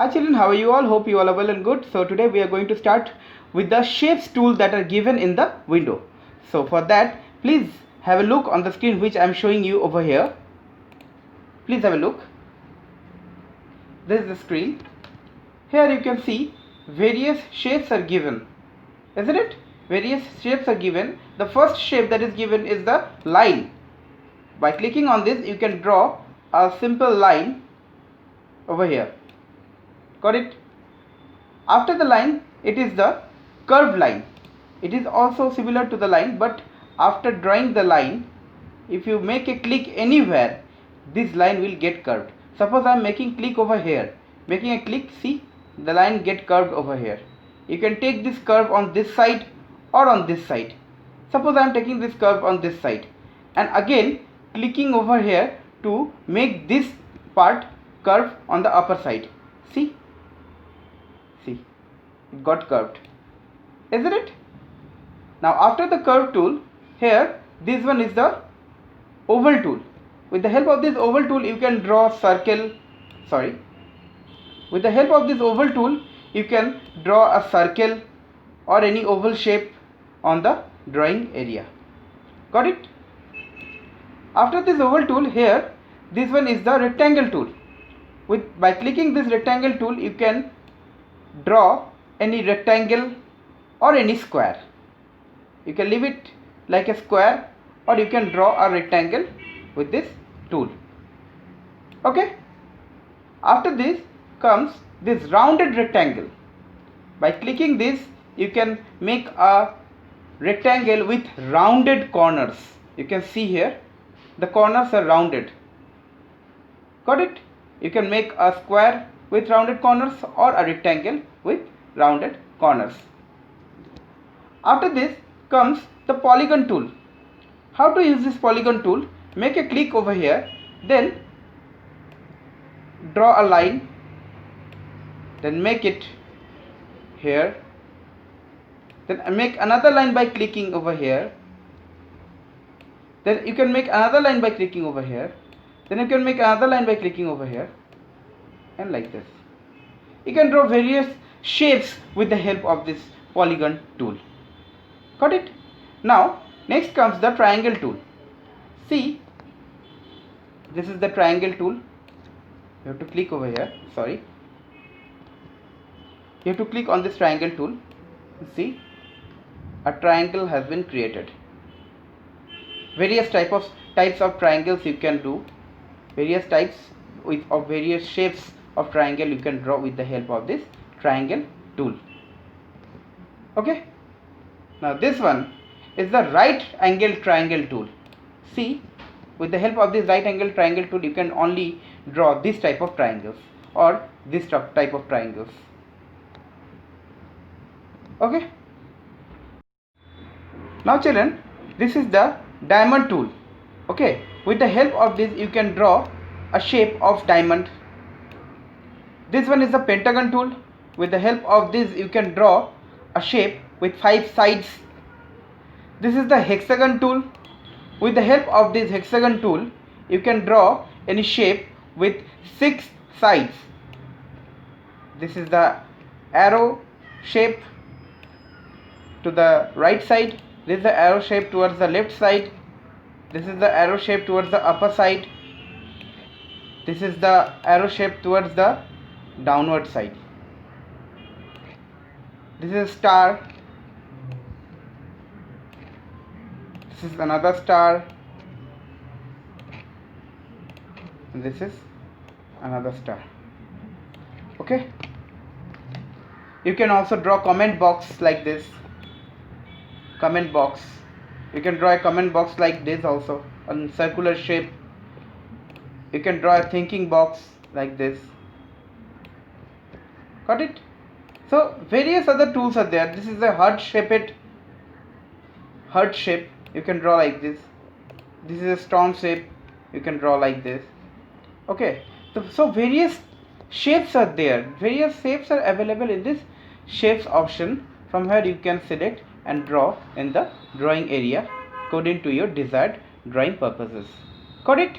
Hi children, how are you all? Hope you all are well and good. So today we are going to start with the shapes tool that are given in the window. So for that, please have a look on the screen which I am showing you over here. Please have a look. This is the screen. Here you can see various shapes are given, isn't it? Various shapes are given. The first shape that is given is the line. By clicking on this, you can draw a simple line over here. Got it? After the line, it is the curved line. It is also similar to the line, but after drawing the line, if you make a click anywhere, this line will get curved. Suppose I am making click over here. Making a click, see, the line get curved over here. You can take this curve on this side or on this side. Suppose I am taking this curve on this side, and again clicking over here to make this part curve on the upper side. See, it got curved, isn't it? Now after the curve tool, here this one is the oval tool. With the help of this oval tool, you can draw circle. With the help of this oval tool, you can draw a circle or any oval shape on the drawing area. Got it? After this oval tool, here this one is the rectangle tool. By clicking this rectangle tool, you can draw any rectangle or any square. You can leave it like a square, or you can draw a rectangle with this tool. Okay. After this comes this rounded rectangle. By clicking this, you can make a rectangle with rounded corners. You can see here the corners are rounded. Got it? You can make a square with rounded corners or a rectangle with rounded corners. After this comes the polygon tool. How to use this polygon tool? Make a click over here, then draw a line, then make it here, then make another line by clicking over here, then you can make another line by clicking over here, then you can make another line by clicking over here, and like this. You can draw various shapes with the help of this polygon tool. Got it? Now next comes the triangle tool. See, this is the triangle tool. You have to click over here. You have to click on this triangle tool. See, a triangle has been created. Various types of triangles you can do. Various types of various shapes of triangle you can draw with the help of this triangle tool. Okay. Now this one is the right angle triangle tool. See, with the help of this right angle triangle tool, you can only draw this type of triangles or this type of triangles. Okay. Now children, this is the diamond tool. Okay. With the help of this, you can draw a shape of diamond. This one is the pentagon tool. With the help of this, you can draw a shape with 5 sides. This is the hexagon tool. With the help of this hexagon tool, you can draw any shape with 6 sides. This is the arrow shape to the right side. This is the arrow shape towards the left side. This is the arrow shape towards the upper side. This is the arrow shape towards the downward side. This is a star. This is another star. And this is another star. Okay. You can also draw comment box like this. Comment box. You can draw a comment box like this also, a circular shape. You can draw a thinking box like this. Got it? So various other tools are there. This is a heart shape. You can draw like this. This is a storm shape. You can draw like this. Okay. So various shapes are there. Various shapes are available in this shapes option. From here you can select and draw in the drawing area according to your desired drawing purposes. Got it?